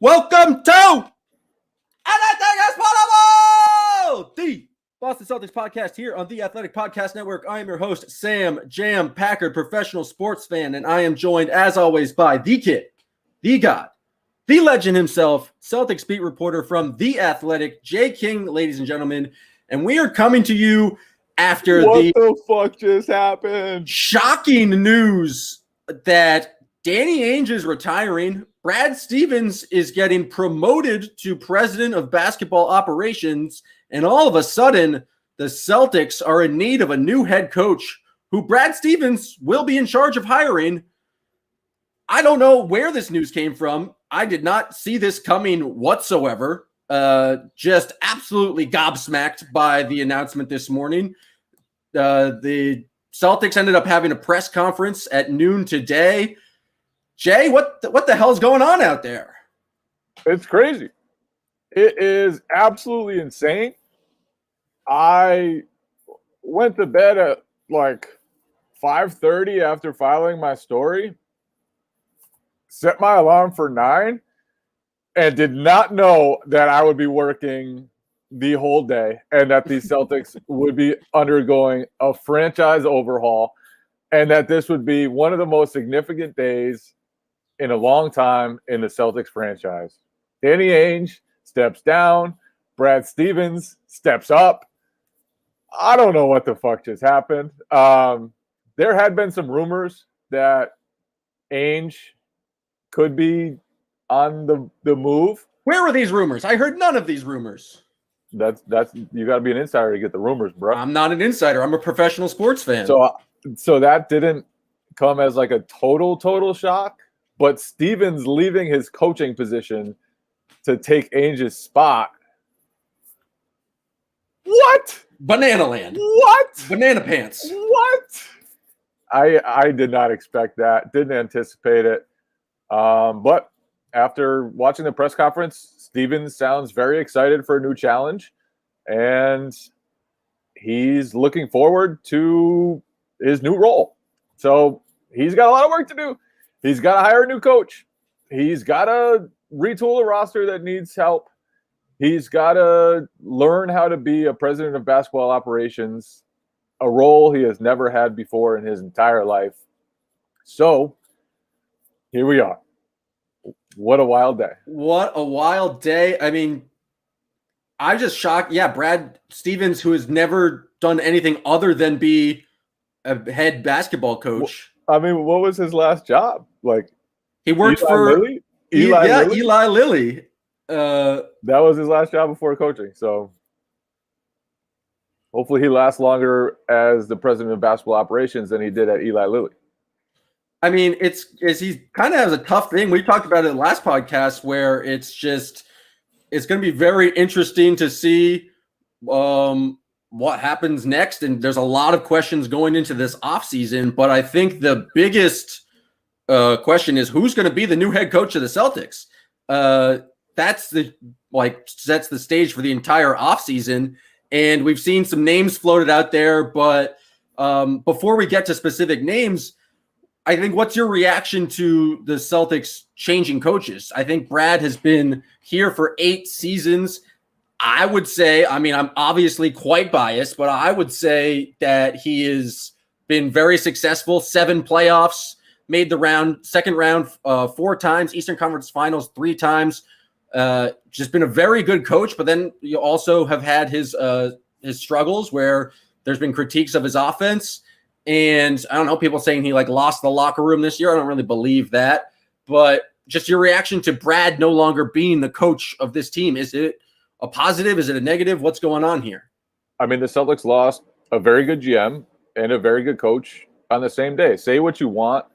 Welcome to Anything is Possible, the Boston Celtics podcast here on the Athletic Podcast Network. I am your host, Sam Jam Packard, professional sports fan, and I am joined, as always, by the kid, the god, the legend himself, Celtics beat reporter from The Athletic, Jay King, ladies and gentlemen. And we are coming to you after What the fuck just happened? Shocking news that Danny Ainge is retiring. Brad Stevens is getting promoted to president of basketball operations. And all of a sudden, the Celtics are in need of a new head coach who Brad Stevens will be in charge of hiring. I don't know where this news came from. I did not see this coming whatsoever. Just absolutely gobsmacked by the announcement this morning. The Celtics ended up having a press conference at noon today. Jay, what the hell is going on out there? It's crazy. It is absolutely insane. I went to bed at like 5:30 after filing my story, set my alarm for 9, and did not know that I would be working the whole day and that the Celtics would be undergoing a franchise overhaul and that this would be one of the most significant days in a long time in the Celtics franchise. Danny Ainge steps down. Brad Stevens steps up. I don't know what the fuck just happened. There had been some rumors that Ainge could be on the move. Where were these rumors? I heard none of these rumors. That's you got to be an insider to get the rumors, bro. I'm not an insider. I'm a professional sports fan. So that didn't come as like a total shock. But Stevens leaving his coaching position to take Ainge's spot. What? Banana land. What? Banana pants. What? I did not expect that. Didn't anticipate it. But after watching the press conference, Stevens sounds very excited for a new challenge. And he's looking forward to his new role. So he's got a lot of work to do. He's got to hire a new coach. He's got to retool a roster that needs help. He's got to learn how to be a president of basketball operations, a role he has never had before in his entire life. So here we are. What a wild day. What a wild day. I mean, I'm just shocked. Yeah, Brad Stevens, who has never done anything other than be a head basketball coach. I mean, what was his last job? Like, he worked for Eli Lilly. That was his last job before coaching. So hopefully he lasts longer as the president of basketball operations than he did at Eli Lilly. I mean, he kind of has a tough thing. We talked about it in the last podcast where it's going to be very interesting to see what happens next. And there's a lot of questions going into this offseason. But I think the biggest question is who's going to be the new head coach of the Celtics. That's sets the stage for the entire offseason. And we've seen some names floated out there. But before we get to specific names, I think what's your reaction to the Celtics changing coaches? I think Brad has been here for 8 seasons. I would say, I mean, I'm obviously quite biased, but I would say that he has been very successful. 7 playoffs, made the second round 4 times, Eastern Conference Finals 3 times. Just been a very good coach, but then you also have had his struggles where there's been critiques of his offense. And I don't know, people saying he lost the locker room this year. I don't really believe that. But just your reaction to Brad no longer being the coach of this team. Is it a positive? Is it a negative? What's going on here? I mean, the Celtics lost a very good GM and a very good coach on the same day. Say what you want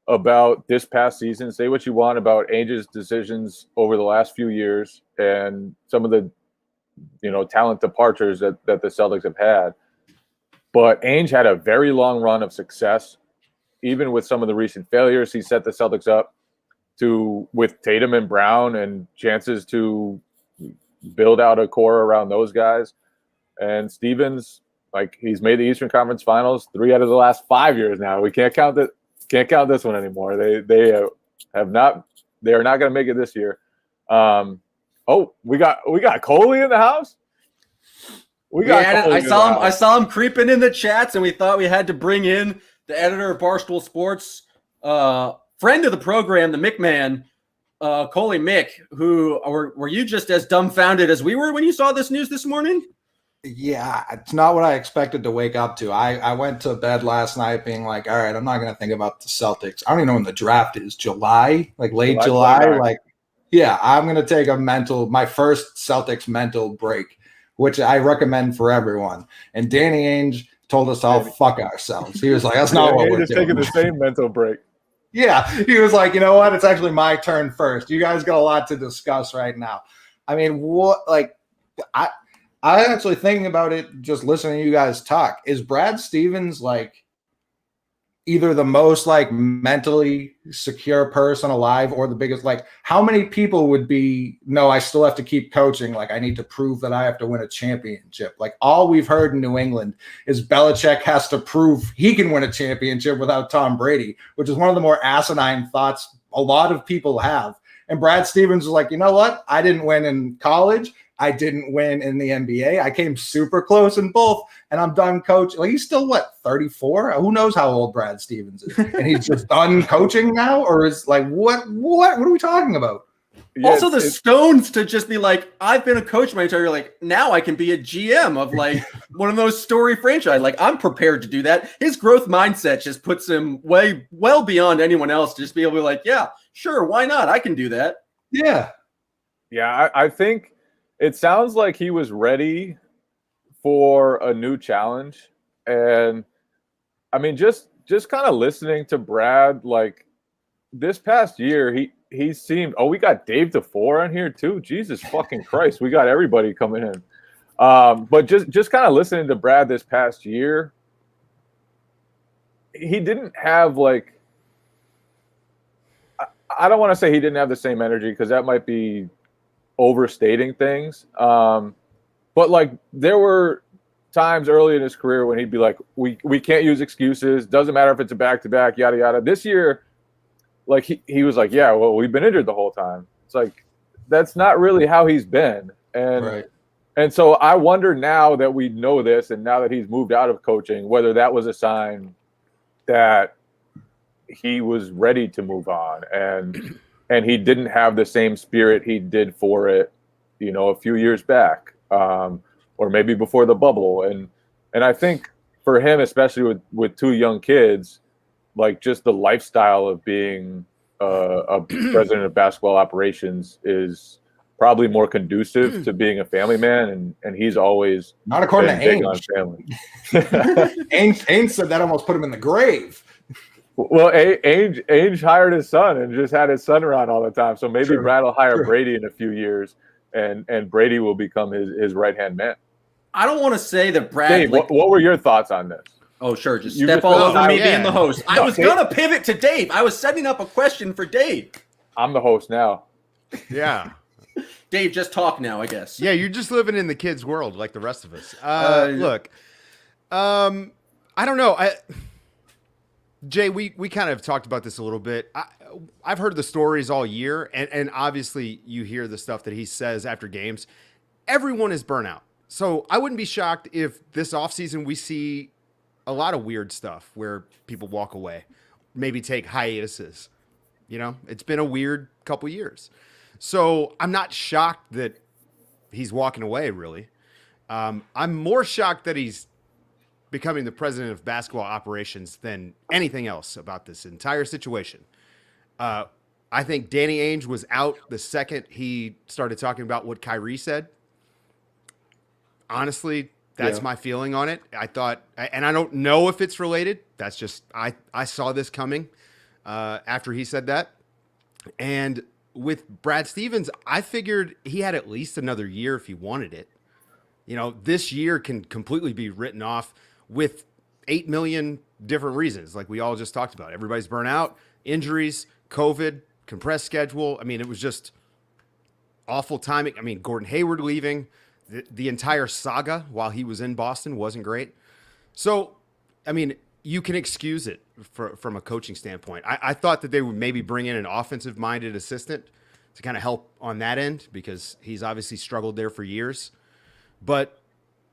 about this past season. Say what you want about Ainge's decisions over the last few years and some of the, talent departures that the Celtics have had. But Ainge had a very long run of success. Even with some of the recent failures, he set the Celtics up with Tatum and Brown and chances to build out a core around those guys. And Stevens, he's made the Eastern Conference Finals 3 out of the last 5 years now. We can't count this one anymore. They are not going to make it this year. Oh, we got Coley in the house. I saw him creeping in the chats, and we thought we had to bring in the editor of Barstool Sports, friend of the program, the McMahon, Coley Mick. Who were you just as dumbfounded as we were when you saw this news this morning? Yeah, it's not what I expected to wake up to. I went to bed last night being like, all right, I'm not going to think about the Celtics. I don't even know when the draft is. July, like late July. Like, yeah, I'm going to take my first Celtics mental break, which I recommend for everyone. And Danny Ainge told us to all fuck ourselves. He was like, that's not what we're doing. Taking the same mental break. Yeah, he was like, you know what? It's actually my turn first. You guys got a lot to discuss right now. I mean, I actually thinking about it, just listening to you guys talk. Is Brad Stevens like either the most like mentally secure person alive or the biggest? Like, how many people would be, no, I still have to keep coaching. Like, I need to prove that I have to win a championship. Like, all we've heard in New England is Belichick has to prove he can win a championship without Tom Brady, which is one of the more asinine thoughts a lot of people have. And Brad Stevens was like, you know what? I didn't win in college. I didn't win in the NBA. I came super close in both, and I'm done coaching. Like, he's still, 34? Who knows how old Brad Stevens is? And he's just done coaching now? Or is what are we talking about? Yeah, also, the stones to just be like, I've been a coach my entire life. Now I can be a GM of one of those story franchise. Like, I'm prepared to do that. His growth mindset just puts him well beyond anyone else to just be able to be like, yeah, sure, why not? I can do that. Yeah. Yeah, I think it sounds like he was ready for a new challenge. And I mean, just kind of listening to Brad, like this past year, he seemed, we got Dave DeFore on here too. Jesus fucking Christ. We got everybody coming in. But just kind of listening to Brad this past year, he didn't have I don't want to say he didn't have the same energy because that might be overstating things. But there were times early in his career when he'd be like, we can't use excuses. Doesn't matter if it's a back-to-back, yada, yada. This year, he was like, yeah, well, we've been injured the whole time. It's like, that's not really how he's been. And right. And so I wonder now that we know this and now that he's moved out of coaching, whether that was a sign that he was ready to move on and he didn't have the same spirit he did for it, a few years back, or maybe before the bubble. And I think for him, especially with two young kids, just the lifestyle of being a president of basketball operations is probably more conducive to being a family man, and he's always not according to Ainge. On family. Ainge said that almost put him in the grave. Well, Ainge hired his son and just had his son around all the time. So maybe Brad will hire Brady in a few years, and Brady will become his right-hand man. I don't want to say that Brad. Dave, what were your thoughts on this? Oh, sure. Just step all over me being the host. I was going to pivot to Dave. I was setting up a question for Dave. I'm the host now. Yeah. Dave, just talk now, I guess. Yeah, you're just living in the kid's world like the rest of us. Look, I don't know. Jay, we kind of talked about this a little bit. I've heard the stories all year, and obviously you hear the stuff that he says after games. Everyone is burnout. So I wouldn't be shocked if this offseason we see a lot of weird stuff where people walk away, maybe take hiatuses. It's been a weird couple years. So I'm not shocked that he's walking away, really. I'm more shocked that he's becoming the president of basketball operations than anything else about this entire situation. I think Danny Ainge was out the second he started talking about what Kyrie said. Honestly, that's my feeling on it. I thought, and I don't know if it's related. That's just, I saw this coming after he said that. And with Brad Stevens, I figured he had at least another year if he wanted it. This year can completely be written off with 8 million different reasons, like we all just talked about. Everybody's burnt out, injuries, COVID, compressed schedule. I mean, it was just awful timing. I mean, Gordon Hayward leaving, the entire saga while he was in Boston wasn't great. So, I mean, you can excuse it from a coaching standpoint. I thought that they would maybe bring in an offensive-minded assistant to kind of help on that end because he's obviously struggled there for years. But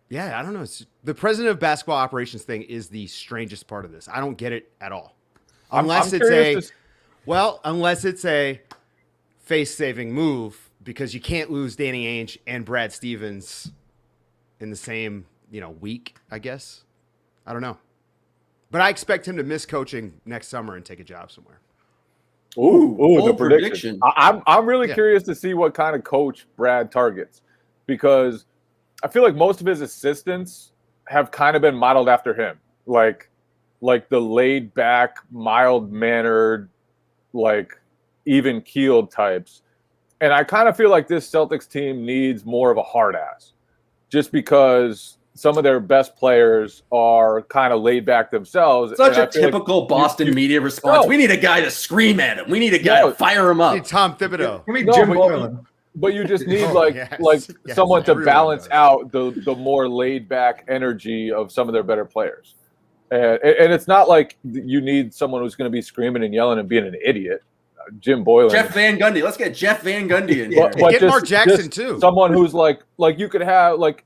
yeah, I don't know. The president of basketball operations thing is the strangest part of this. I don't get it at all. Unless it's a face-saving move because you can't lose Danny Ainge and Brad Stevens in the same, week, I guess. I don't know. But I expect him to miss coaching next summer and take a job somewhere. Ooh, the prediction. I'm really curious to see what kind of coach Brad targets because I feel like most of his assistants have kind of been modeled after him. Like the laid back, mild mannered, like even keeled types. And I kind of feel like this Celtics team needs more of a hard ass just because some of their best players are kind of laid back themselves. Such a typical Boston media response. We need a guy to scream at him. We need a guy to fire him up. Tom Thibodeau. Jim Boylan. But you just need someone to balance out the more laid back energy of some of their better players. And it's not like you need someone who's going to be screaming and yelling and being an idiot. Jim Boylan. Jeff Van Gundy. Let's get Jeff Van Gundy in here. But get Mark Jackson too. Someone who's like you could have like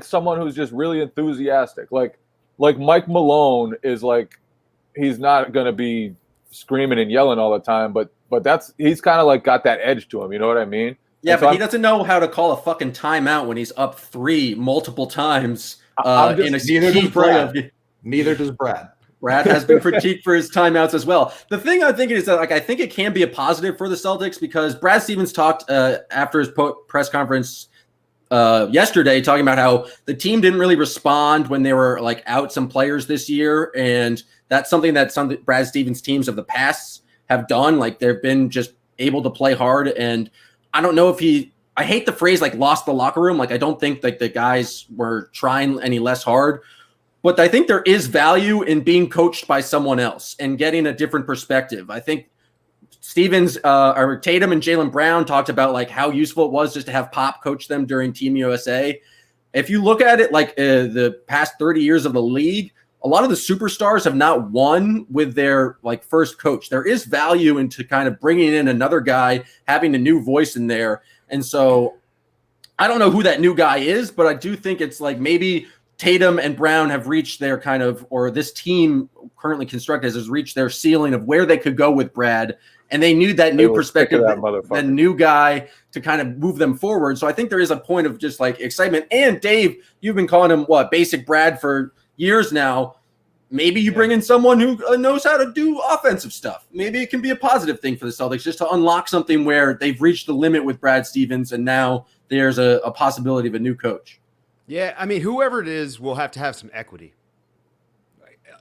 someone who's just really enthusiastic. Like Mike Malone is like he's not going to be screaming and yelling all the time, but he's kind of like got that edge to him. You know what I mean? Yeah, but he doesn't know how to call a fucking timeout when he's up 3 multiple times in a key play. Neither does Brad. Brad has been critiqued for his timeouts as well. The thing I'm thinking is that I think it can be a positive for the Celtics because Brad Stevens talked after his press conference yesterday talking about how the team didn't really respond when they were out some players this year. And that's something that some Brad Stevens teams of the past have done. They've been just able to play hard. And I don't know if I hate the phrase lost the locker room. I don't think the guys were trying any less hard. But I think there is value in being coached by someone else and getting a different perspective. I think Stevens or Tatum and Jaylen Brown talked about how useful it was just to have Pop coach them during Team USA. If you look at it the past 30 years of the league, a lot of the superstars have not won with their first coach. There is value into kind of bringing in another guy, having a new voice in there. And so I don't know who that new guy is, but I do think it's maybe Tatum and Brown have reached their or this team currently constructed has reached their ceiling of where they could go with Brad. And they need that new perspective, that new guy to kind of move them forward. So I think there is a point of just excitement. And Dave, you've been calling him basic Brad for years now. Maybe you bring in someone who knows how to do offensive stuff. Maybe it can be a positive thing for the Celtics just to unlock something where they've reached the limit with Brad Stevens. And now there's a possibility of a new coach. Yeah, I mean, whoever it is will have to have some equity.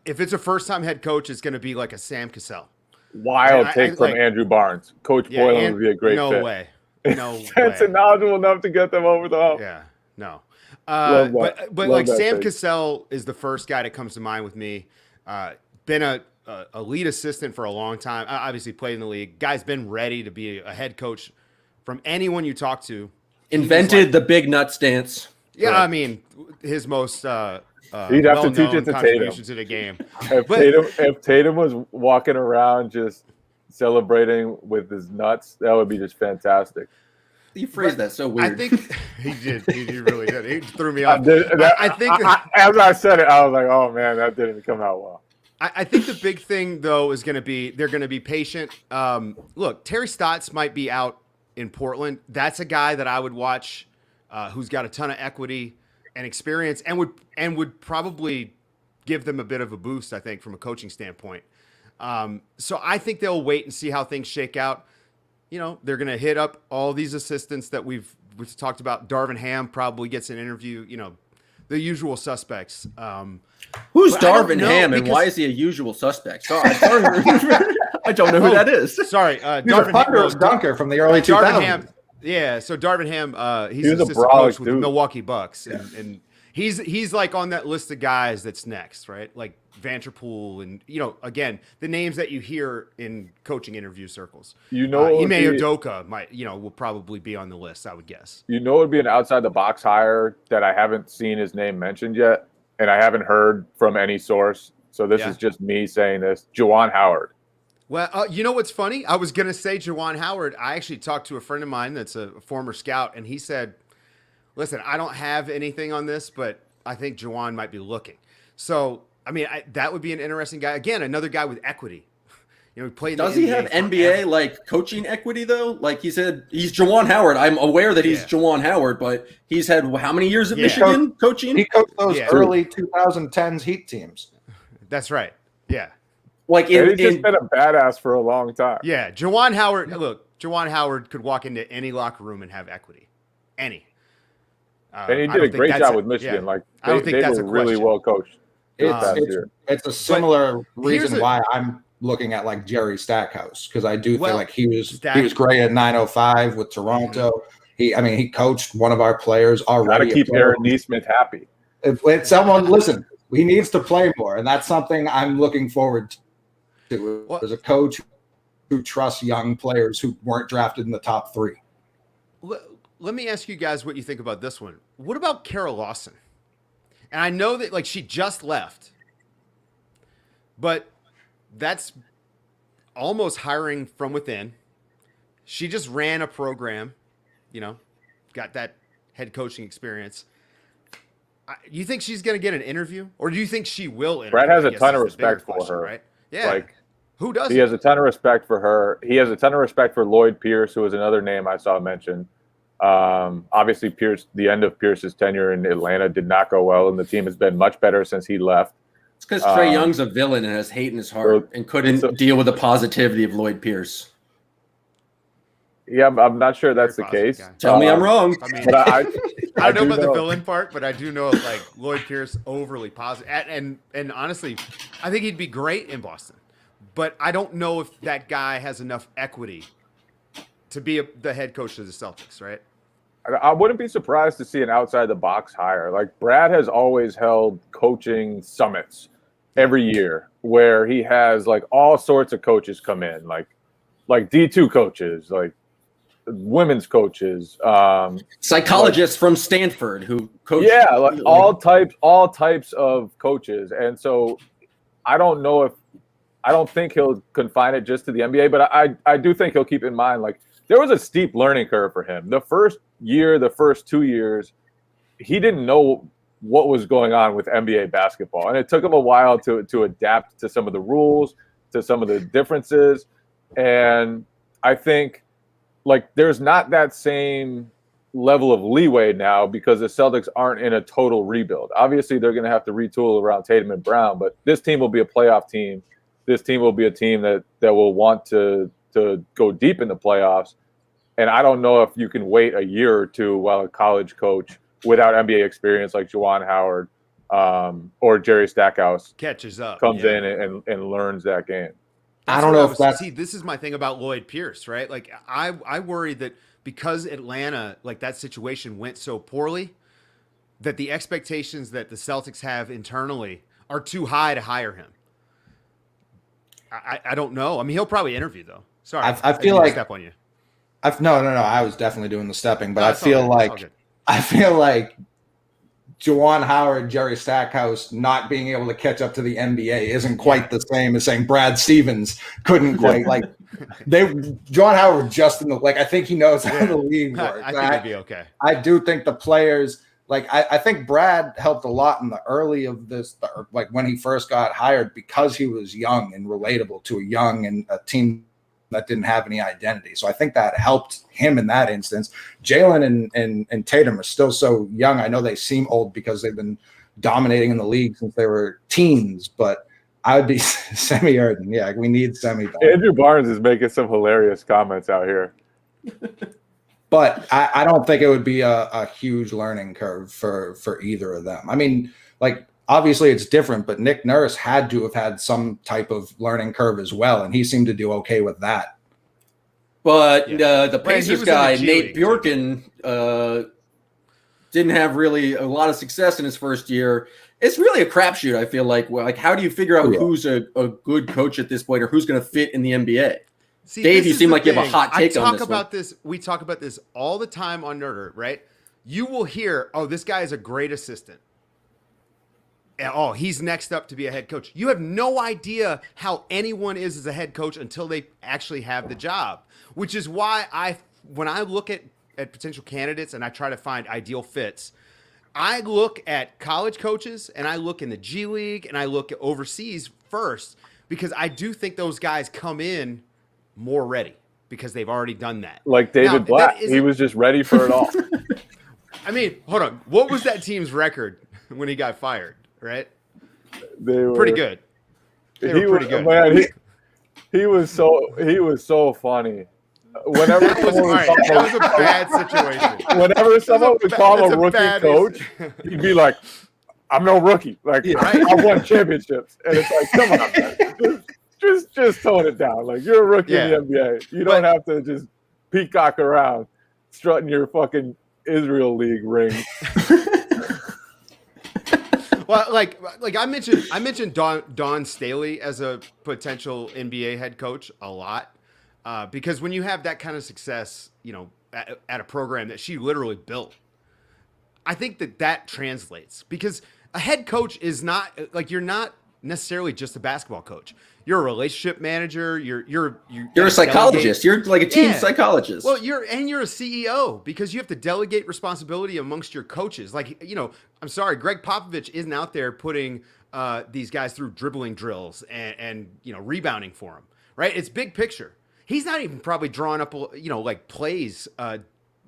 If it's a first-time head coach, it's going to be like a Sam Cassell. Wild take from Andrew Barnes. Coach Boylan would be a great fit. No way. Sense knowledgeable enough to get them over the hump. Yeah, no. But Sam Cassell is the first guy that comes to mind with me. Been a lead assistant for a long time. Obviously played in the league. Guy's been ready to be a head coach from anyone you talk to. Invented the big nut stance. Yeah, right. I mean, his most he'd have to teach it to Tatum to the game. If Tatum was walking around just celebrating with his nuts, that would be just fantastic. You phrased that so weird. I think he did. He really did. He threw me off. I think as I said it, I was like, "Oh man, that didn't come out well." I think the big thing though is going to be they're going to be patient. Look, Terry Stotts might be out in Portland. That's a guy that I would watch. Who's got a ton of equity and experience and would probably give them a bit of a boost, I think, from a coaching standpoint. So I think they'll wait and see how things shake out. They're going to hit up all these assistants that we've talked about. Darvin Ham probably gets an interview, the usual suspects. Who's Darvin Ham and why is he a usual suspect? Sorry. I don't know who that is. Sorry. He's Darvin a dunker from the early 2000s. Yeah, so Darvin Ham, he's an assistant coach with the Milwaukee Bucks, and he's on that list of guys that's next, right? Like Vanderpool, and again, the names that you hear in coaching interview circles. Ime Udoka will probably be on the list, I would guess. It would be an outside the box hire that I haven't seen his name mentioned yet, and I haven't heard from any source. So this is just me saying this. Juwan Howard. Well, you know what's funny? I was going to say Juwan Howard. I actually talked to a friend of mine that's a former scout, and he said, listen, I don't have anything on this, but I think Juwan might be looking. So, I mean, that would be an interesting guy. Again, another guy with equity. You know, he played. Does he have NBA like coaching equity though? Like he said, he's Juwan Howard. I'm aware that he's Juwan Howard, but he's had how many years at Michigan coaching? He coached those early 2010s Heat teams. That's right. Yeah. Like he's just been a badass for a long time. Yeah, Juwan Howard. Look, Juwan Howard could walk into any locker room and have equity. Any. And he did a great job with Michigan. Yeah. Like I don't think that's were a really well coached. It's a similar reason why I'm looking at like Jerry Stackhouse, because I do feel like he was great at 905 with Toronto. He coached one of our players already. Got to keep Aaron Neesmith happy. If someone listen, he needs to play more, and that's something I'm looking forward to. As a coach who trusts young players who weren't drafted in the top 3. Let me ask you guys what you think about this one. What about Kara Lawson? And I know that like she just left, but that's almost hiring from within. She just ran a program, got that head coaching experience. You think she's going to get an interview, or do you think she will interview? Brad has a ton of respect for her, right? Yeah. Like, who does? He has a ton of respect for her. He has a ton of respect for Lloyd Pierce, who was another name I saw mentioned. Obviously, Pierce, the end of Pierce's tenure in Atlanta did not go well, and the team has been much better since he left. It's because Trae Young's a villain and has hate in his heart and couldn't deal with the positivity of Lloyd Pierce. Yeah, I'm not sure that's the case. Tell me I'm wrong. I mean, but I don't know about the villain part, but I do know like Lloyd Pierce overly positive, and honestly, I think he'd be great in Boston. But I don't know if that guy has enough equity to be the head coach of the Celtics, right? I wouldn't be surprised to see an outside the box hire. Like Brad has always held coaching summits every year where he has like all sorts of coaches come in, like D2 coaches, like women's coaches, psychologists from Stanford who coach. Yeah, like all types of coaches. And so I don't think he'll confine it just to the NBA, but I do think he'll keep in mind, like, there was a steep learning curve for him. The first 2 years, he didn't know what was going on with NBA basketball. And it took him a while to adapt to some of the rules, to some of the differences. And I think, like, there's not that same level of leeway now because the Celtics aren't in a total rebuild. Obviously, they're going to have to retool around Tatum and Brown, but this team will be a playoff team. This team will be a team that will want to go deep in the playoffs. And I don't know if you can wait a year or two while a college coach without NBA experience like Juwan Howard or Jerry Stackhouse catches up, comes in and learns that game. I don't know if that's... See, this is my thing about Lloyd Pierce, right? Like, I worry that because Atlanta, like, that situation went so poorly, that the expectations that the Celtics have internally are too high to hire him. I don't know. I mean, he'll probably interview, though. Sorry, I feel like step on you. No. I was definitely doing the stepping, but I feel like Juwan Howard, Jerry Stackhouse not being able to catch up to the NBA isn't quite the same as saying Brad Stevens couldn't quite like Juwan Howard just in the like. I think he knows how the league works. I think it'd be okay. I do think the players. Like, I think Brad helped a lot in the early of this, like when he first got hired, because he was young and relatable to a team that didn't have any identity. So I think that helped him in that instance. Jalen and Tatum are still so young. I know they seem old because they've been dominating in the league since they were teens, but I would be Semi-Erden. Yeah, we need Semi. Andrew Barnes is making some hilarious comments out here. But I don't think it would be a huge learning curve for either of them. I mean, like, obviously it's different, but Nick Nurse had to have had some type of learning curve as well, and he seemed to do okay with that. But the Pacers guy, Nate Bjorken, didn't have really a lot of success in his first year. It's really a crapshoot, I feel like. Like, how do you figure out who's a good coach at this point or who's going to fit in the NBA? See, Dave, you seem like you have a hot take on this. We talk about this all the time on Nerder, right? You will hear, oh, this guy is a great assistant. oh, he's next up to be a head coach. You have no idea how anyone is as a head coach until they actually have the job, which is why when I look at potential candidates and I try to find ideal fits, I look at college coaches and I look in the G League and I look at overseas first, because I do think those guys come in more ready because they've already done that. Like David Blatt, he was just ready for it all. I mean, hold on. What was that team's record when he got fired, right? They were pretty good. They were pretty good. Man, he was so funny. Whenever that was a bad situation. Whenever someone would call him a rookie coach, he'd be like, "I'm no rookie. Like I won championships." And it's like, come on, man. Just tone it down. Like, you're a rookie in the NBA. You don't have to just peacock around strutting your fucking Israel League ring. Well, like I mentioned Dawn Staley as a potential NBA head coach a lot. Because when you have that kind of success, at a program that she literally built, I think that translates, because a head coach is not like, you're not necessarily just a basketball coach. You're a relationship manager. You're a psychologist. You're like a team psychologist. Well, you're a CEO, because you have to delegate responsibility amongst your coaches. Like, I'm sorry, Greg Popovich isn't out there putting these guys through dribbling drills and rebounding for them, right? It's big picture. He's not even probably drawing up, like plays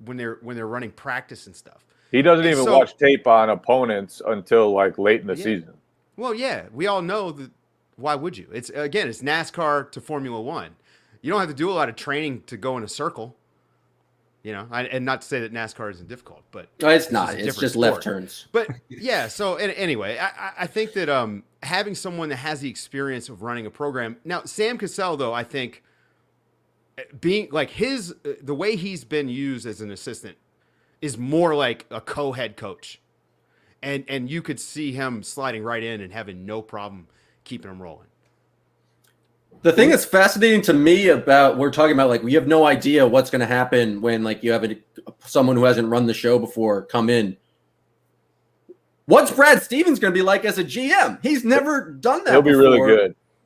when they're running practice and stuff. He doesn't even watch tape on opponents until like late in the season. Well, yeah, we all know that. Why would you? It's NASCAR to Formula One. You don't have to do a lot of training to go in a circle. And not to say that NASCAR isn't difficult, but it's not. It's just sport. Left turns. But yeah, so anyway, I think that having someone that has the experience of running a program. Now, Sam Cassell, though, I think being like the way he's been used as an assistant is more like a co-head coach. And you could see him sliding right in and having no problem keeping him rolling. The thing that's fascinating to me about, we're talking about, like, we have no idea what's going to happen when, like, you have someone who hasn't run the show before come in. What's Brad Stevens going to be like as a GM? He's never done that before.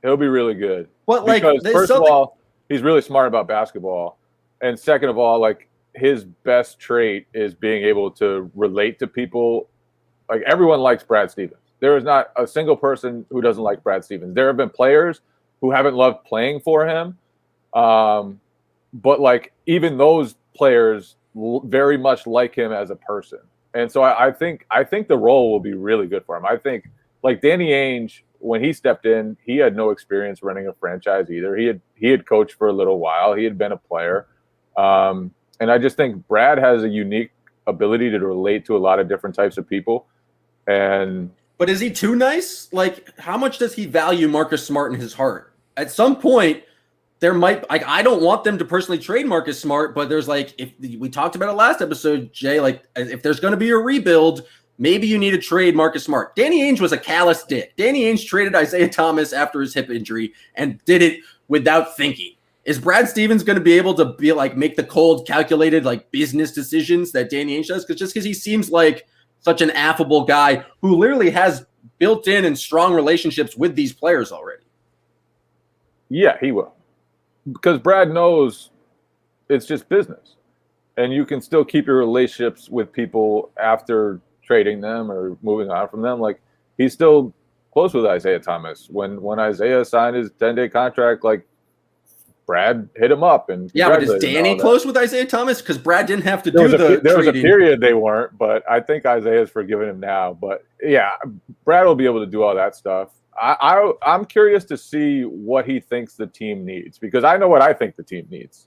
He'll be really good. But, like, because first of all, he's really smart about basketball. And second of all, like, his best trait is being able to relate to people. Like, everyone likes Brad Stevens. There is not a single person who doesn't like Brad Stevens. There have been players who haven't loved playing for him. But like, even those players very much like him as a person. And so I think the role will be really good for him. I think, like, Danny Ainge, when he stepped in, he had no experience running a franchise either. He had coached for a little while. He had been a player. And I just think Brad has a unique ability to relate to a lot of different types of people. But is he too nice? Like, how much does he value Marcus Smart in his heart? At some point, there might, like, I don't want them to personally trade Marcus Smart, but there's, like, if we talked about it last episode, Jay, like, if there's going to be a rebuild, maybe you need to trade Marcus Smart. Danny Ainge was a callous dick. Danny Ainge traded Isaiah Thomas after his hip injury and did it without thinking. Is Brad Stevens going to be able to be, like, make the cold, calculated, like, business decisions that Danny Ainge does? Just because he seems like such an affable guy who literally has built-in and strong relationships with these players already. Yeah, he will. Because Brad knows it's just business. And you can still keep your relationships with people after trading them or moving on from them. Like, he's still close with Isaiah Thomas. When Isaiah signed his 10-day contract, like, Brad hit him up. And yeah, but is Danny close with Isaiah Thomas? Because Brad didn't have to do there was a period they weren't, but I think Isaiah's forgiven him now. But yeah, Brad will be able to do all that stuff. I'm curious to see what he thinks the team needs, because I know what I think the team needs.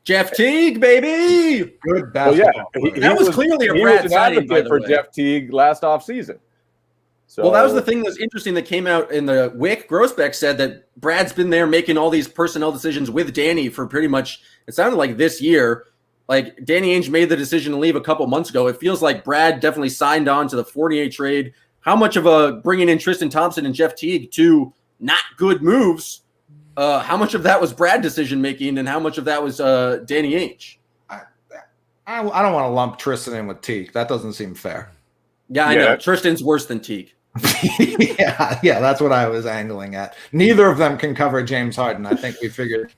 Jeff Teague, baby. Good basketball. Well, yeah, that was clearly a Brad signing, by the for way. Jeff Teague last offseason. So, well, that was the thing that was interesting that came out in the Wick. Grossbeck said that Brad's been there making all these personnel decisions with Danny for pretty much, it sounded like this year. Like, Danny Ainge made the decision to leave a couple months ago. It feels like Brad definitely signed on to the Fournier trade. How much of a bringing in Tristan Thompson and Jeff Teague, two not good moves, how much of that was Brad decision-making and how much of that was Danny Ainge? I don't want to lump Tristan in with Teague. That doesn't seem fair. Yeah, I know. Tristan's worse than Teague. yeah, that's what I was angling at. Neither of them can cover James Harden. I think we figured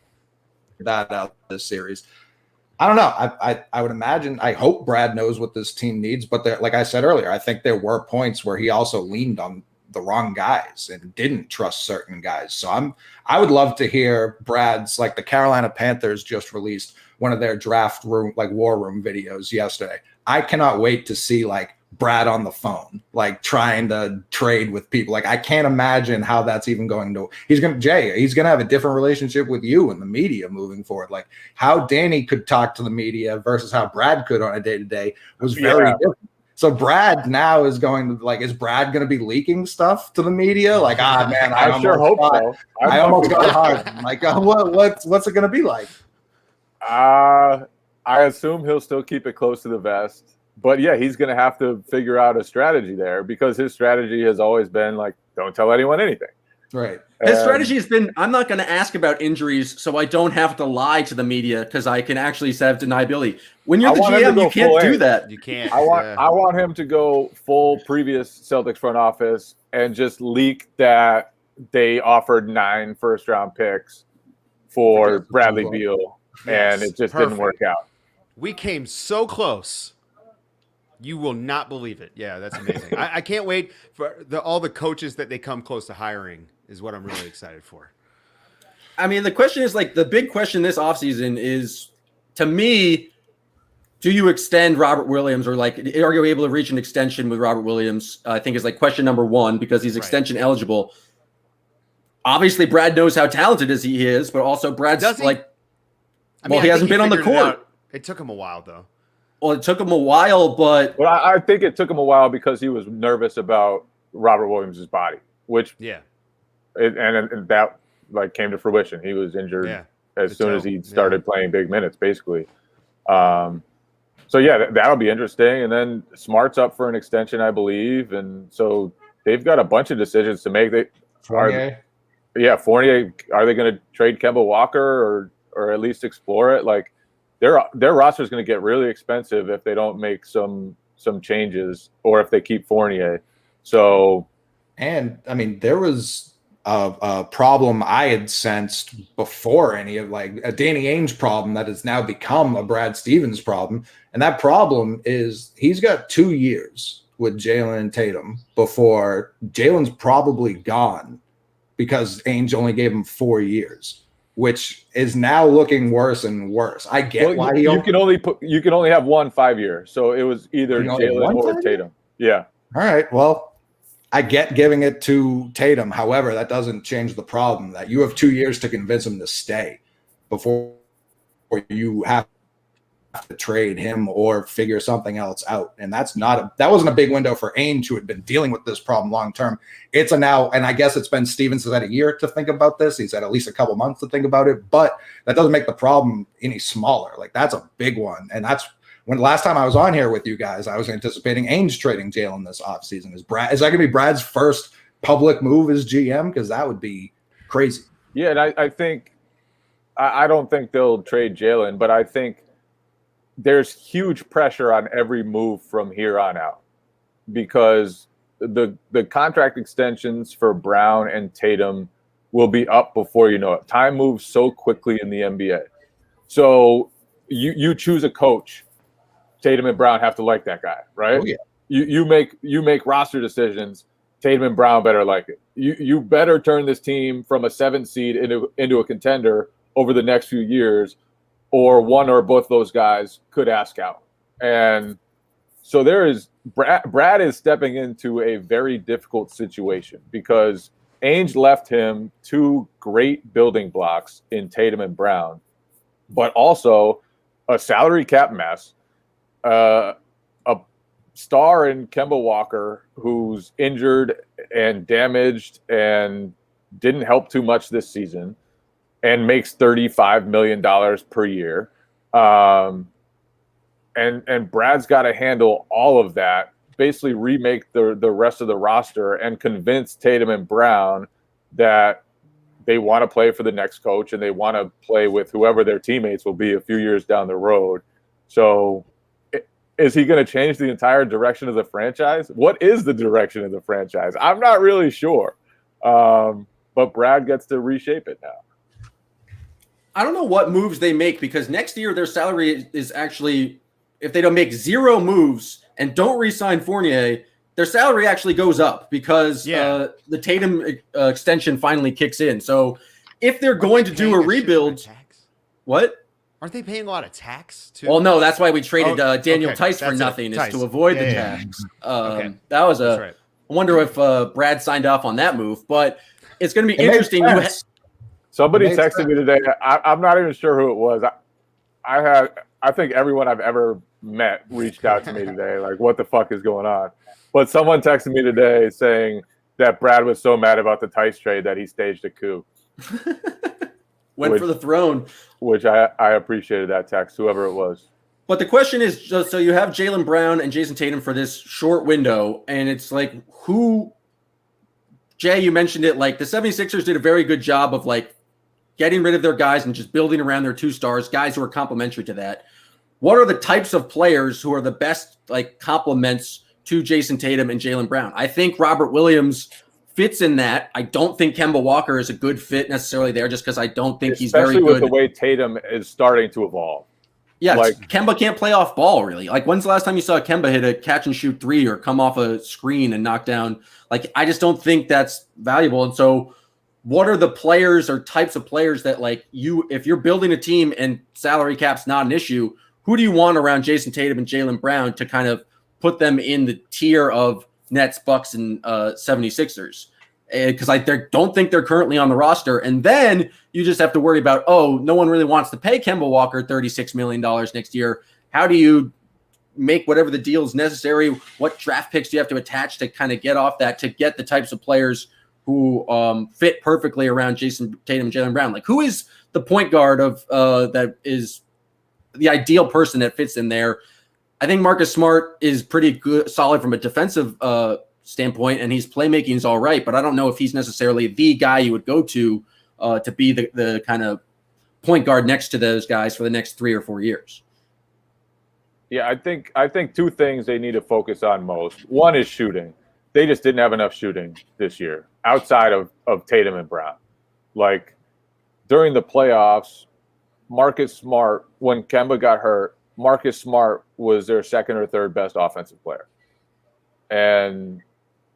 that out this series. I don't know. I would imagine, I hope Brad knows what this team needs, but like I said earlier, I think there were points where he also leaned on the wrong guys and didn't trust certain guys. So I would love to hear Brad's, like the Carolina Panthers just released one of their draft room, like war room videos yesterday. I cannot wait to see like Brad on the phone, like trying to trade with people. Like I can't imagine how that's even going to, he's going to have a different relationship with you and the media moving forward. Like how Danny could talk to the media versus how Brad could on a day-to-day was very different. So Brad now is going to, like, is Brad going to be leaking stuff to the media? Like, man, I sure hope so. I almost got hard. Like, what's it going to be like? I assume he'll still keep it close to the vest. But yeah, he's going to have to figure out a strategy there, because his strategy has always been like, don't tell anyone anything. Right. His strategy has been, I'm not going to ask about injuries so I don't have to lie to the media, because I can actually have deniability. When you're the GM, you can't do that. You can't. I want him to go full previous Celtics front office and just leak that they offered 9 first-round picks for Bradley Beal, and it just didn't work out. We came so close. You will not believe it. Yeah, that's amazing. I can't wait for all the coaches that they come close to hiring is what I'm really excited for. I mean, the question is, like, the big question this offseason is, to me, do you extend Robert Williams, or like, are you able to reach an extension with Robert Williams? I think is like question number 1, because he's extension eligible. Obviously, Brad knows how talented as he is, but also Brad's like, he hasn't been on the court. It took him a while, though. Well, it took him a while, but I think it took him a while because he was nervous about Robert Williams' body, which and that like came to fruition. He was injured as soon as he started playing big minutes, basically. So yeah, that'll be interesting. And then Smart's up for an extension, I believe, and so they've got a bunch of decisions to make. Fournier. Fournier. Are they going to trade Kemba Walker or at least explore it? Like, their roster is going to get really expensive if they don't make some changes, or if they keep Fournier. So, and I mean, there was a problem I had sensed before any of, like, a Danny Ainge problem that has now become a Brad Stevens problem, and that problem is he's got 2 years with Jalen and Tatum before Jalen's probably gone, because Ainge only gave him 4 years. Which is now looking worse and worse. I get why you can only have one 5 year. So it was either Jalen or Tatum. Yeah. All right. Well, I get giving it to Tatum. However, that doesn't change the problem that you have 2 years to convince him to stay before you have to trade him or figure something else out. And that wasn't a big window for Ainge, who had been dealing with this problem long term. It's a now, and I guess it's been Stevens has had a year to think about this. He's had at least a couple months to think about it, but that doesn't make the problem any smaller. Like, that's a big one. And that's when last time I was on here with you guys, I was anticipating Ainge trading Jalen this offseason. Is that going to be Brad's first public move as GM? Because that would be crazy. Yeah, and I think I don't think they'll trade Jalen, but I think there's huge pressure on every move from here on out, because the contract extensions for Brown and Tatum will be up before you know it. Time moves so quickly in the NBA. So you choose a coach, Tatum and Brown have to like that guy, right? Oh, yeah. You make roster decisions. Tatum and Brown better like it. You better turn this team from a 7th seed into a contender over the next few years, or one or both those guys could ask out. And so Brad is stepping into a very difficult situation, because Ainge left him 2 great building blocks in Tatum and Brown, but also a salary cap mess, a star in Kemba Walker, who's injured and damaged and didn't help too much this season, and makes $35 million per year. And Brad's got to handle all of that, basically remake the rest of the roster, and convince Tatum and Brown that they want to play for the next coach, and they want to play with whoever their teammates will be a few years down the road. So is he going to change the entire direction of the franchise? What is the direction of the franchise? I'm not really sure. But Brad gets to reshape it now. I don't know what moves they make, because next year their salary is actually, if they don't make 0 moves and don't re-sign Fournier, their salary actually goes up because the Tatum extension finally kicks in. So if they're going to do a rebuild, what? Aren't they paying a lot of tax too? Well, no, that's why we traded Daniel Tice for nothing, is to avoid the tax. That was I wonder if Brad signed off on that move, but it's going to be interesting. Somebody texted me today. I'm not even sure who it was. I think everyone I've ever met reached out to me today, like, what the fuck is going on? But someone texted me today saying that Brad was so mad about the Tice trade that he staged a coup. Went for the throne. Which I appreciated that text, whoever it was. But the question is, just so you have Jaylen Brown and Jason Tatum for this short window, and it's like, who, Jay, you mentioned it, like the 76ers did a very good job of like getting rid of their guys and just building around their 2 stars, guys who are complementary to that. What are the types of players who are the best like complements to Jason Tatum and Jaylen Brown? I think Robert Williams fits in that. I don't think Kemba Walker is a good fit necessarily there, just because I don't think he's very good. Especially with the way Tatum is starting to evolve. Yeah, like Kemba can't play off ball, really. Like, when's the last time you saw Kemba hit a catch and shoot 3 or come off a screen and knock down? Like, I just don't think that's valuable. And so what are the players or types of players that, like, if you're building a team and salary cap's not an issue, who do you want around Jason Tatum and Jaylen Brown to kind of put them in the tier of Nets, Bucks, and 76ers? Because I don't think they're currently on the roster. And then you just have to worry about, no one really wants to pay Kemba Walker $36 million next year. How do you make whatever the deal is necessary? What draft picks do you have to attach to kind of get off that, to get the types of players who fit perfectly around Jason Tatum and Jaylen Brown? Like, who is the point guard of that is the ideal person that fits in there? I think Marcus Smart is pretty good, solid from a defensive standpoint, and his playmaking is all right, but I don't know if he's necessarily the guy you would go to be the kind of point guard next to those guys for the next 3 or 4 years. Yeah, I think 2 things they need to focus on most. One is shooting. They just didn't have enough shooting this year outside of Tatum and Brown. Like, during the playoffs, Marcus Smart, when Kemba got hurt, Marcus Smart was their 2nd or 3rd best offensive player. And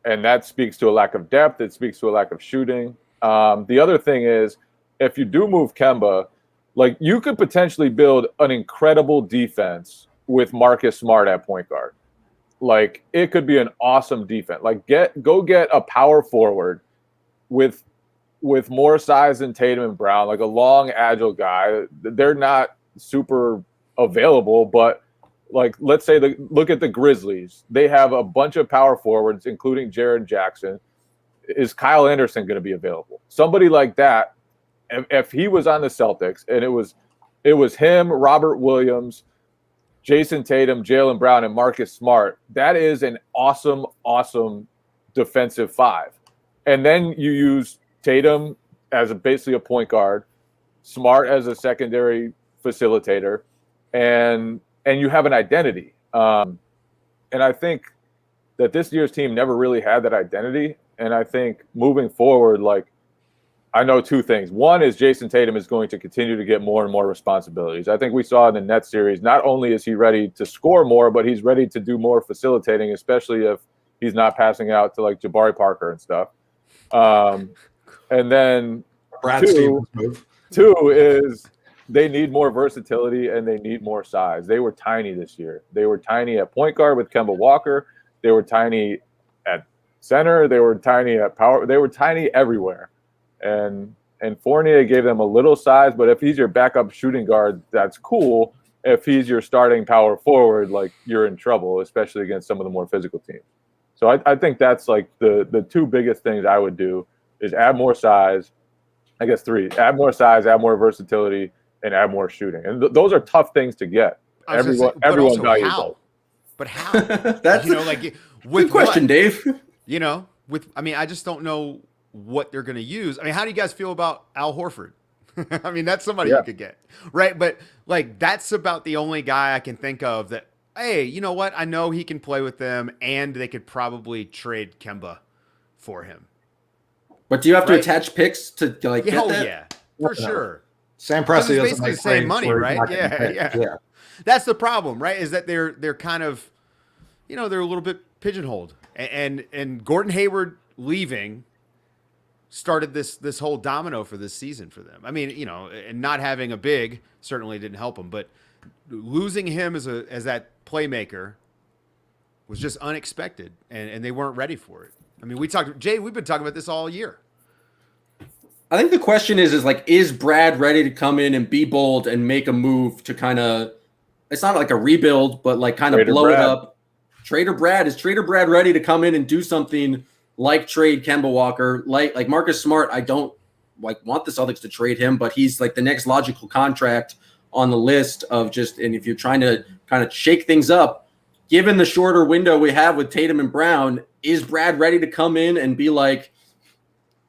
that speaks to a lack of depth. It speaks to a lack of shooting. The other thing is, if you do move Kemba, like, you could potentially build an incredible defense with Marcus Smart at point guard. Like, it could be an awesome defense. Like, go get a power forward with more size than Tatum and Brown, like a long, agile guy. They're not super available, but like, let's say look at the Grizzlies. They have a bunch of power forwards, including Jaren Jackson. Is Kyle Anderson going to be available? Somebody like that, if he was on the Celtics and it was him, Robert Williams, Jason Tatum, Jaylen Brown, and Marcus Smart, that is an awesome, awesome defensive 5. And then you use Tatum as basically a point guard, Smart as a secondary facilitator, and you have an identity. And I think that this year's team never really had that identity. And I think moving forward, like, I know 2 things. One is Jason Tatum is going to continue to get more and more responsibilities. I think we saw in the Nets series, not only is he ready to score more, but he's ready to do more facilitating, especially if he's not passing out to like Jabari Parker and stuff. And then Brad Stevens move. 2 is they need more versatility and they need more size. They were tiny this year. They were tiny at point guard with Kemba Walker. They were tiny at center. They were tiny at power. They were tiny everywhere. And Fournier gave them a little size, but if he's your backup shooting guard, that's cool. If he's your starting power forward, like, you're in trouble, especially against some of the more physical teams. So I think that's like the 2 biggest things I would do is add more size. I guess 3, add more size, add more versatility, and add more shooting. And those are tough things to get. Everyone values those. But how? That's like, good question, Dave. I just don't know what they're going to use. I mean, how do you guys feel about Al Horford? I mean, that's somebody you could get, right? But like, that's about the only guy I can think of that hey, you know what? I know he can play with them, and they could probably trade Kemba for him. But do you have to attach picks to like get that? Yeah, for sure. Sam Presti doesn't basically like the same trades money, where he's right? not getting Yeah. picked. That's the problem, right? Is that they're kind of, they're a little bit pigeonholed, and Gordon Hayward leaving started this whole domino for this season for them. I mean, and not having a big certainly didn't help them, but losing him as that playmaker was just unexpected, and they weren't ready for it. I mean, we've been talking about this all year. I think the question is like, is Brad ready to come in and be bold and make a move to kind of, it's not like a rebuild, but like kind of blow it up. Is Trader Brad ready to come in and do something like trade Kemba Walker, like Marcus Smart? I don't want the Celtics to trade him, but he's like the next logical contract on the list of and if you're trying to kind of shake things up, given the shorter window we have with Tatum and Brown, is Brad ready to come in and be like,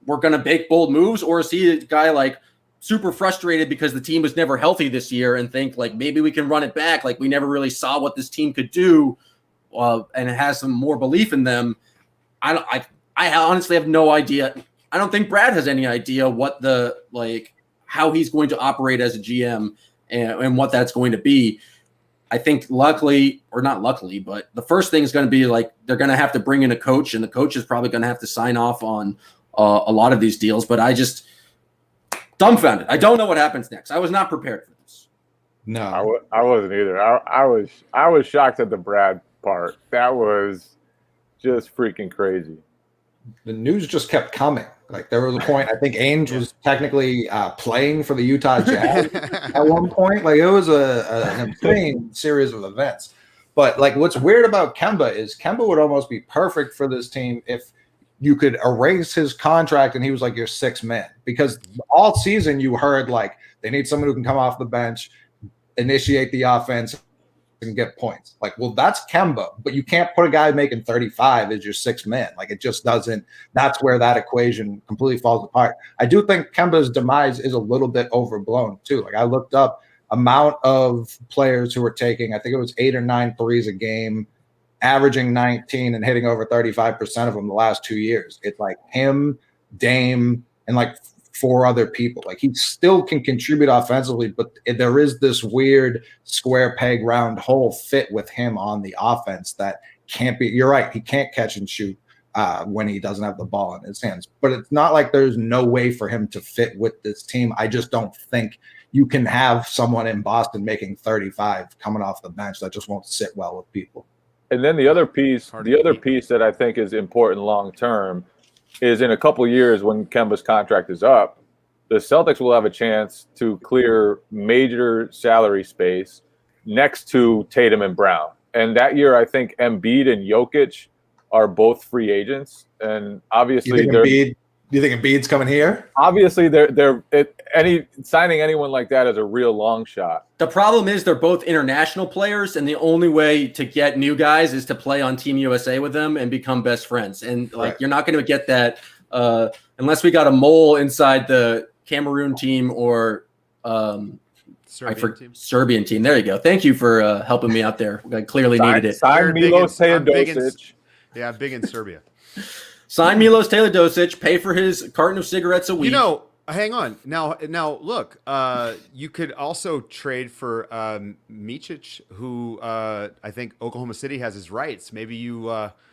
we're going to make bold moves? Or is he a guy like super frustrated because the team was never healthy this year and think like maybe we can run it back? Like we never really saw what this team could do, and it has some more belief in them. I honestly have no idea. I don't think Brad has any idea what how he's going to operate as a GM and what that's going to be. I think luckily, or not luckily, but the first thing is going to be like they're going to have to bring in a coach, and the coach is probably going to have to sign off on a lot of these deals. But I just dumbfounded. I don't know what happens next. I was not prepared for this. No, I wasn't either. I was shocked at the Brad part. That was just freaking crazy. The news just kept coming. Like there was a point, I think Ainge was technically playing for the Utah Jazz at one point. Like it was an insane series of events. But like what's weird about Kemba is Kemba would almost be perfect for this team if you could erase his contract and he was like your sixth man, because all season you heard like they need someone who can come off the bench, initiate the offense, and get points. Like, well, that's Kemba, but you can't put a guy making 35 as your sixth man. Like it just doesn't. That's where that equation completely falls apart. I do think Kemba's demise is a little bit overblown too. Like I looked up amount of players who were taking, I think it was 8 or 9 threes a game, averaging 19 and hitting over 35% of them the last 2 years. It's like him, Dame, and like 4 other people. Like he still can contribute offensively, but there is this weird square peg round hole fit with him on the offense that can't be. You're right. He can't catch and shoot when he doesn't have the ball in his hands, but it's not like there's no way for him to fit with this team. I just don't think you can have someone in Boston making 35 coming off the bench. That just won't sit well with people. And then the other piece that I think is important long term is in a couple years when Kemba's contract is up, the Celtics will have a chance to clear major salary space next to Tatum and Brown. And that year, I think Embiid and Jokic are both free agents, and obviously Do you think Embiid's coming here? Obviously, signing anyone like that is a real long shot. The problem is they're both international players, and the only way to get new guys is to play on Team USA with them and become best friends. And You're not going to get that unless we got a mole inside the Cameroon team or Serbian team. There you go. Thank you for helping me out there. I clearly needed it. Sign Milos Teodosic. Yeah, big in Serbia. Sign Milos Teodosic, pay for his carton of cigarettes a week. Hang on. Now look, you could also trade for Micic, who I think Oklahoma City has his rights. Maybe you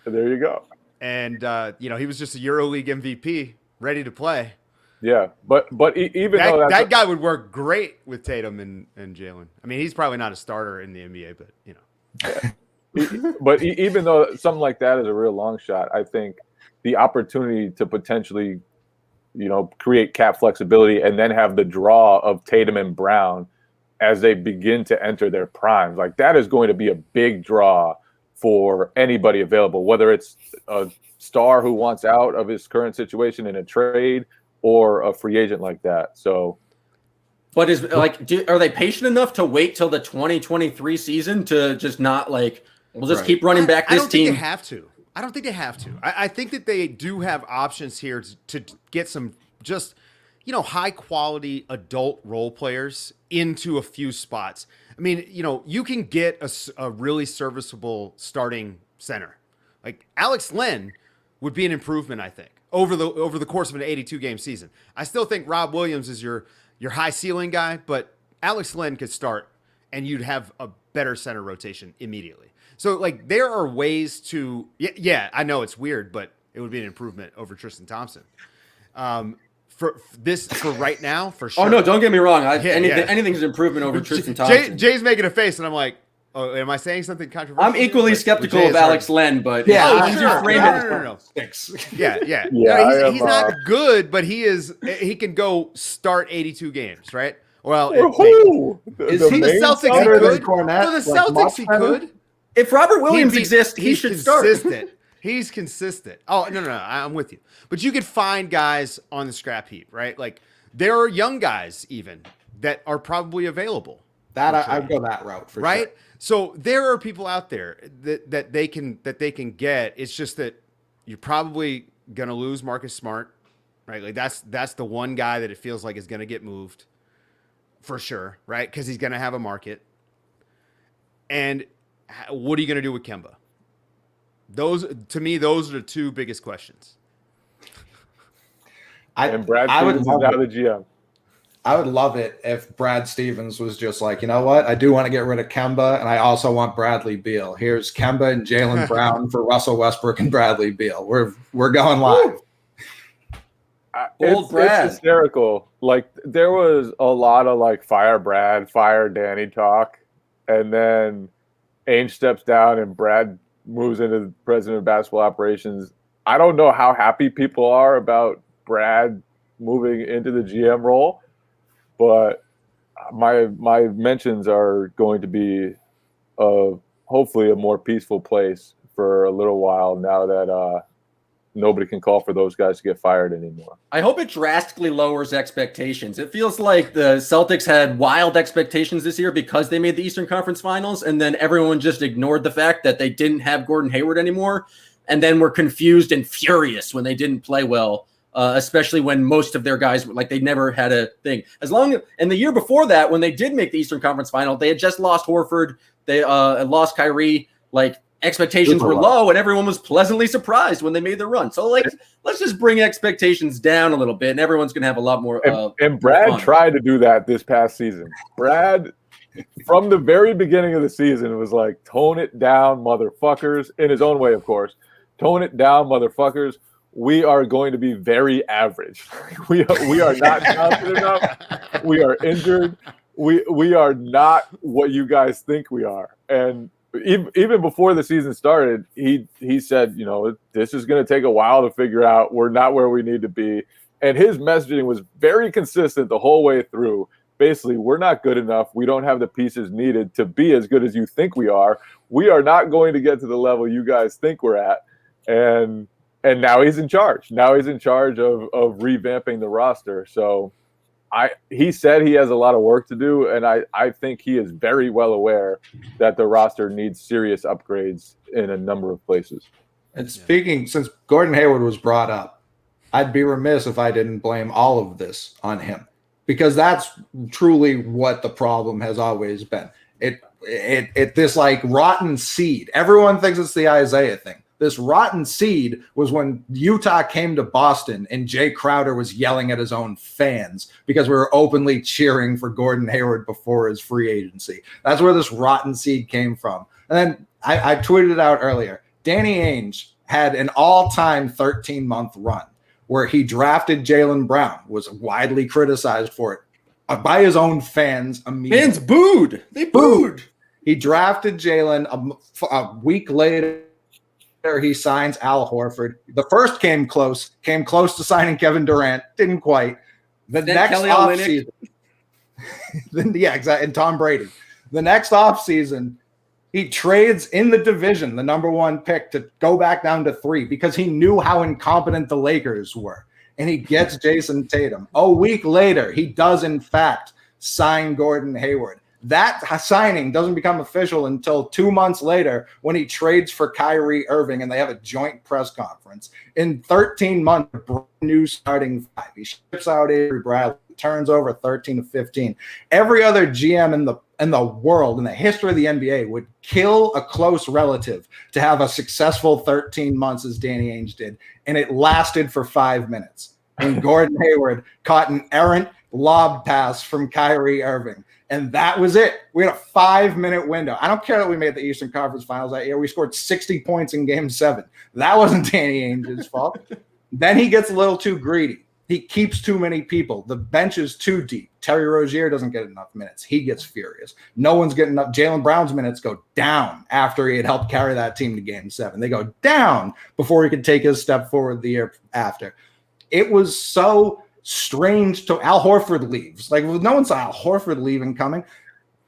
there you go. And he was just a EuroLeague MVP, ready to play. Yeah, but even though that guy would work great with Tatum and Jalen. I mean, he's probably not a starter in the NBA, but Yeah. But even though something like that is a real long shot, I think the opportunity to potentially, create cap flexibility and then have the draw of Tatum and Brown as they begin to enter their primes, like that is going to be a big draw for anybody available, whether it's a star who wants out of his current situation in a trade or a free agent like that. So, but are they patient enough to wait till the 2023 season to just not we'll just keep running back this team? I don't think they have to. I think that they do have options here to get some just high quality adult role players into a few spots. I mean, you can get a really serviceable starting center. Like Alex Len would be an improvement, I think, over the course of an 82 game season. I still think Rob Williams is your high ceiling guy, but Alex Len could start and you'd have a better center rotation immediately. So like there are ways to, I know it's weird, but it would be an improvement over Tristan Thompson. For right now, for sure. Oh no, don't get me wrong. Anything's an improvement over Tristan Thompson. Jay's making a face, and I'm like, oh, am I saying something controversial? I'm equally skeptical of Alex Len, but no. He's not good, but he can go start 82 games, right? Well, the Celtics he could. For the Celtics he could. If Robert Williams exists, he should start. He's consistent. Oh, no, I'm with you. But you could find guys on the scrap heap, right? Like there are young guys even that are probably available. I'd go that route for right? Sure. So there are people out there that they can get. It's just that you're probably gonna lose Marcus Smart, right? Like that's the one guy that it feels like is gonna get moved for sure, right? Because he's gonna have a market. And what are you gonna do with Kemba? Those are the two biggest questions. And Brad Stevens is now the GM. I would love it if Brad Stevens was just like, you know what? I do want to get rid of Kemba, and I also want Bradley Beal. Here's Kemba and Jaylen Brown for Russell Westbrook and Bradley Beal. We're going live. It's hysterical. Like there was a lot of like fire Brad, fire Danny talk, and then Ainge steps down and Brad moves into the president of basketball operations. I don't know how happy people are about Brad moving into the GM role, but my mentions are going to be hopefully a more peaceful place for a little while now that nobody can call for those guys to get fired anymore. I hope it drastically lowers expectations. It feels like the Celtics had wild expectations this year because they made the Eastern Conference Finals, and then everyone just ignored the fact that they didn't have Gordon Hayward anymore, and then were confused and furious when they didn't play well, especially when most of their guys, like they never had a thing. And the year before that, when they did make the Eastern Conference Final, they had just lost Horford, they lost Kyrie, like expectations were low, and everyone was pleasantly surprised when they made the run. So, like, let's just bring expectations down a little bit, and everyone's going to have a lot more. And Brad tried to do that this past season. Brad, from the very beginning of the season, was like, tone it down, motherfuckers, in his own way, of course. Tone it down, motherfuckers. We are going to be very average. We are not confident enough. We are injured. We are not what you guys think we are. And even before the season started, he said, you know, this is going to take a while to figure out. We're not where we need to be. And his messaging was very consistent the whole way through. Basically, we're not good enough. We don't have the pieces needed to be as good as you think we are. We are not going to get to the level you guys think we're at. And now he's in charge. Now he's in charge of revamping the roster. So he said he has a lot of work to do, and I think he is very well aware that the roster needs serious upgrades in a number of places. And speaking, since Gordon Hayward was brought up, I'd be remiss if I didn't blame all of this on him, because that's truly what the problem has always been. It this like rotten seed. Everyone thinks it's the Isaiah thing. This rotten seed was when Utah came to Boston and Jay Crowder was yelling at his own fans because we were openly cheering for Gordon Hayward before his free agency. That's where this rotten seed came from. And then I tweeted it out earlier. Danny Ainge had an all-time 13-month run where he drafted Jaylen Brown, was widely criticized for it by his own fans immediately. Fans booed. They booed. He drafted Jaylen a week later. He signs Al Horford. The first came close to signing Kevin Durant, didn't quite. The next offseason, exactly, and Tom Brady. The next offseason, he trades in the division, the number one pick, to go back down to 3 because he knew how incompetent the Lakers were. And he gets Jason Tatum. A week later, he does, in fact, sign Gordon Hayward. That signing doesn't become official until 2 months later when he trades for Kyrie Irving and they have a joint press conference. In 13 months, brand new starting five. He ships out Avery Bradley, turns over 13 to 15. Every other GM in the world, in the history of the NBA, would kill a close relative to have a successful 13 months as Danny Ainge did, and it lasted for 5 minutes. And Gordon Hayward caught an errant lob pass from Kyrie Irving. And that was it. We had a 5-minute window. I don't care that we made the Eastern Conference Finals that year. We scored 60 points in Game 7. That wasn't Danny Ainge's fault. Then he gets a little too greedy. He keeps too many people. The bench is too deep. Terry Rozier doesn't get enough minutes. He gets furious. No one's getting enough. Jaylen Brown's minutes go down after he had helped carry that team to Game 7. They go down before he could take his step forward the year after. It was so strange. To Al Horford leaves. Like, no one saw Al Horford leaving coming.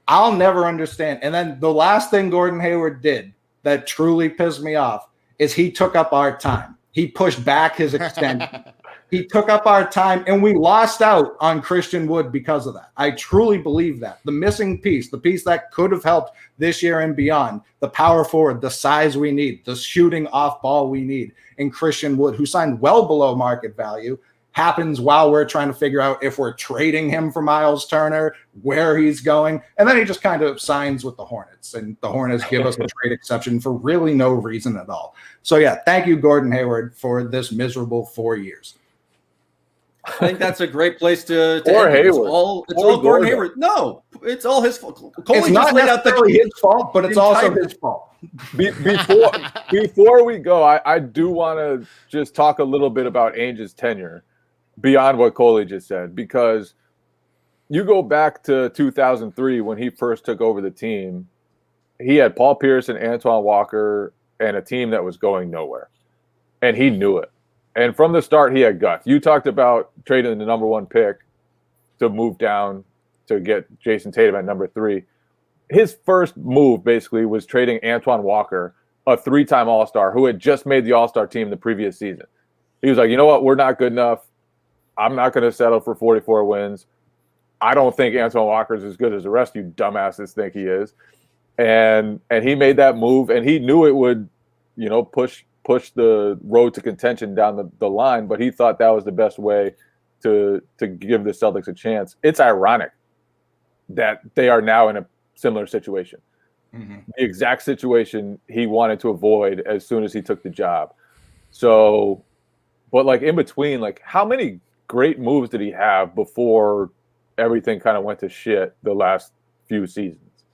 I'll never understand. And then the last thing Gordon Hayward did that truly pissed me off is he took up our time. He pushed back his extension. He took up our time, and we lost out on Christian Wood because of that. I truly believe that. The missing piece, the piece that could have helped this year and beyond, the power forward, the size we need, the shooting off ball we need, and Christian Wood, who signed well below market value, happens while we're trying to figure out if we're trading him for Miles Turner, where he's going. And then he just kind of signs with the Hornets, and the Hornets give us a trade exception for really no reason at all. So, yeah, thank you, Gordon Hayward, for this miserable 4 years. I think that's a great place to Or end it. Hayward. It's all Gordon Hayward. No, it's all his fault. It's not necessarily his fault, but it's also his fault. Before we go, I do want to just talk a little bit about Ainge's tenure beyond what Coley just said, because you go back to 2003 when he first took over the team. He had Paul Pierce and Antoine Walker and a team that was going nowhere, and he knew it. And from the start, he had guts. You talked about trading the number 1 pick to move down to get Jason Tatum at number 3. His first move basically was trading Antoine Walker, a 3-time All-Star who had just made the All-Star team the previous season. He was like, you know what? We're not good enough. I'm not going to settle for 44 wins. I don't think Antoine Walker is as good as the rest of you dumbasses think he is. And he made that move, and he knew it would, push the road to contention down the line, but he thought that was the best way to give the Celtics a chance. It's ironic that they are now in a similar situation. Mm-hmm. The exact situation he wanted to avoid as soon as he took the job. So, but like in between, like how many great moves did he have before everything kind of went to shit the last few seasons?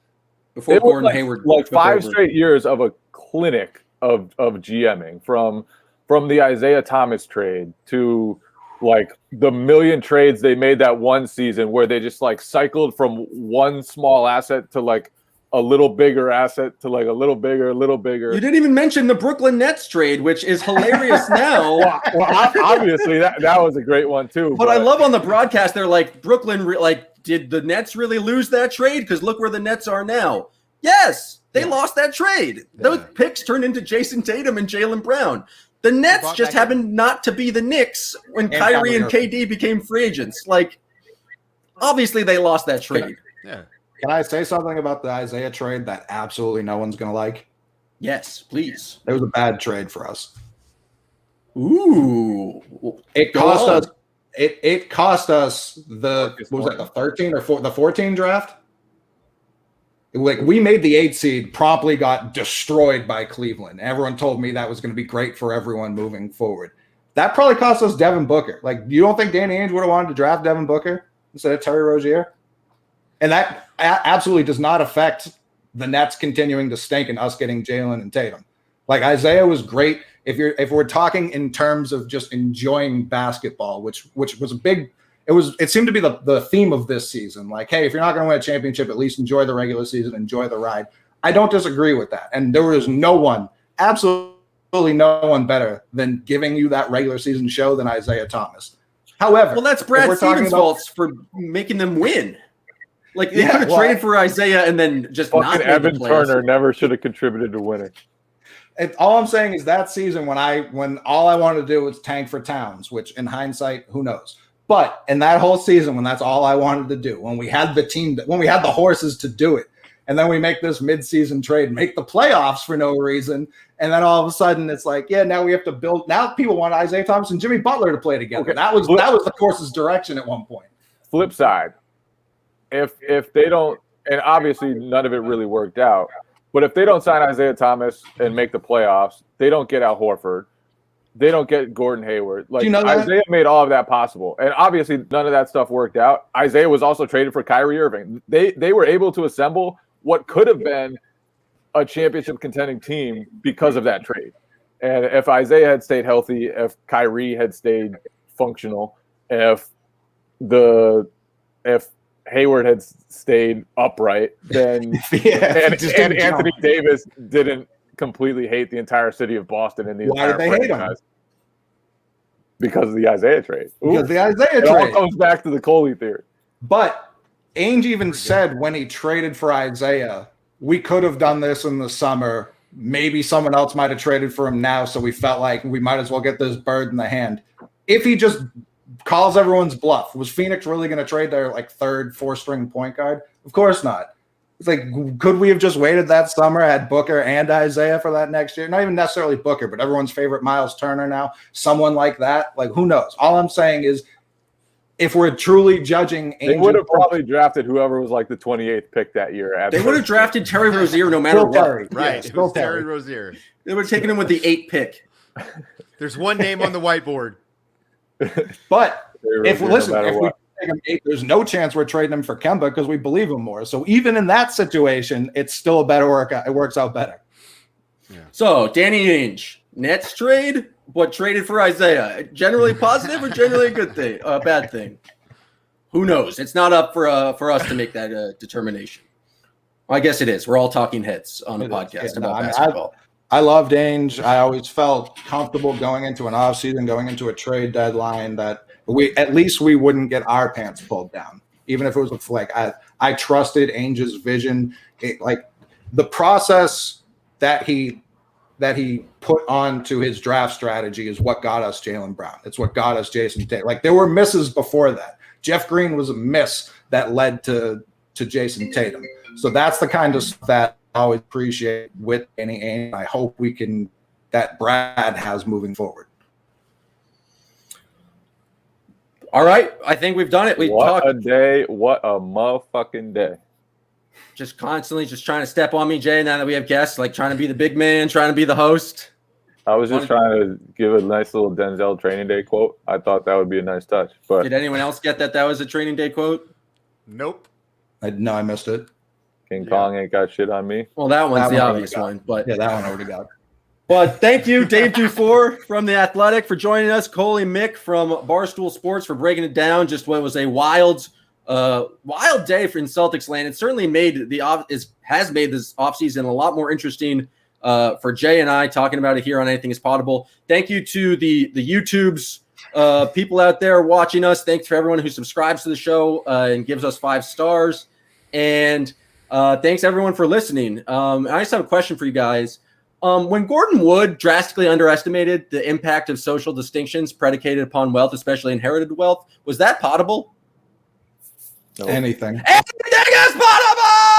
Before Gordon Hayward, like 5 straight years of a clinic of GMing, from the Isaiah Thomas trade to like the million trades they made that one season where they just like cycled from one small asset to like a little bigger asset to like a little bigger. You didn't even mention the Brooklyn Nets trade, which is hilarious now. well, obviously that was a great one too. But I love on the broadcast, they're like, Brooklyn, did the Nets really lose that trade? Because look where the Nets are now. Yes, they lost that trade. Those picks turned into Jason Tatum and Jaylen Brown. The Nets just happened not to be the Knicks when Kyrie and KD became free agents. Like, obviously they lost that trade. Yeah. Can I say something about the Isaiah trade that absolutely no one's going to like? Yes, please. It was a bad trade for us. Ooh. It cost us. It cost us the 13 or the 14 draft. Like we made the 8 seed, promptly got destroyed by Cleveland. Everyone told me that was going to be great for everyone moving forward. That probably cost us Devin Booker. Like, you don't think Danny Ainge would have wanted to draft Devin Booker instead of Terry Rozier? And that absolutely does not affect the Nets continuing to stink and us getting Jaylen and Tatum. Like, Isaiah was great. If we're talking in terms of just enjoying basketball, which was a big. It seemed to be the theme of this season. Like, hey, if you're not going to win a championship, at least enjoy the regular season, enjoy the ride. I don't disagree with that. And there was absolutely no one better than giving you that regular season show than Isaiah Thomas. However, well, that's Brad Stevens' fault for making them win. Like, they could have traded for Isaiah and then just not made Evan the playoffs. Turner never should have contributed to winning. All I'm saying is that season when all I wanted to do was tank for Towns, which in hindsight, who knows? But in that whole season, when that's all I wanted to do, when we had the team, when we had the horses to do it, and then we make this midseason trade, make the playoffs for no reason, and then all of a sudden it's like, yeah, now we have to build. Now people want Isaiah Thomas and Jimmy Butler to play together. Okay. That was the course's direction at one point. Flip side, if they don't, and obviously none of it really worked out, but if they don't sign Isaiah Thomas and make the playoffs, they don't get Al Horford. They don't get Gordon Hayward. Like, Do you know that? Isaiah made all of that possible. And obviously none of that stuff worked out. Isaiah was also traded for Kyrie Irving. They were able to assemble what could have been a championship contending team because of that trade. And if Isaiah had stayed healthy, if Kyrie had stayed functional, if Hayward had stayed upright, then and Anthony Davis didn't completely hate the entire city of Boston and the Why entire did they hate him? franchise. Because of the Isaiah trade. Because the Isaiah It all trade. comes back to the Coley theory. But Ainge even said when he traded for Isaiah, we could have done this in the summer. Maybe someone else might have traded for him now, so we felt like we might as well get this bird in the hand. If he just calls everyone's bluff, was Phoenix really going to trade their like third, four-string point guard? Of course not. It's like, could we have just waited that summer, had Booker and Isaiah for that next year? Not even necessarily Booker, but everyone's favorite Miles Turner now, someone like that. Like, who knows? All I'm saying is, if we're truly judging, They would have probably drafted whoever was like the 28th pick that year. They would have drafted Terry Rozier no matter what. Terry. Right. Yeah, It was still Terry Terry. Rozier. They would have taken him with the 8th pick. There's one name on the whiteboard. But if we listen, if we what. take him 8, there's no chance we're trading him for Kemba because we believe him more. So even in that situation, it's still a better workout. It works out better. So Danny Ainge, Nets trade, but traded for Isaiah. Generally positive or generally a good thing, a bad thing? Who knows? It's not up for us to make that determination. Well, I guess it is. We're all talking heads on the podcast about basketball. I loved Ainge. I always felt comfortable going into an offseason, going into a trade deadline that at least we wouldn't get our pants pulled down, even if it was a flick. I trusted Ainge's vision. Like the process that he put onto his draft strategy is what got us Jaylen Brown. It's what got us Jason Tatum. Like there were misses before that. Jeff Green was a miss that led to Jason Tatum. So that's the kind of stuff that I always appreciate with Danny Ainge. I hope that Brad has moving forward. All right. I think we've done it. What a day. What a motherfucking day. Just constantly just trying to step on me, Jay, now that we have guests, like trying to be the big man, trying to be the host. I was just trying to give a nice little Denzel training day quote. I thought that would be a nice touch. But did anyone else get that was a training day quote? Nope. No, I missed it. King Kong ain't got shit on me. Well, that one's That the one obvious one. But Yeah, that one I already got. But thank you, Dave Dufour from The Athletic, for joining us. Coley Mick from Barstool Sports for breaking it down. Just what was a wild day for in Celtics land. It certainly has made this offseason a lot more interesting for Jay and I talking about it here on Anything is Potable. Thank you to the YouTube's people out there watching us. Thanks for everyone who subscribes to the show and gives us 5 stars. And thanks everyone for listening. I just have a question for you guys. When Gordon Wood drastically underestimated the impact of social distinctions predicated upon wealth, especially inherited wealth, was that potable? No. Anything. Anything is potable!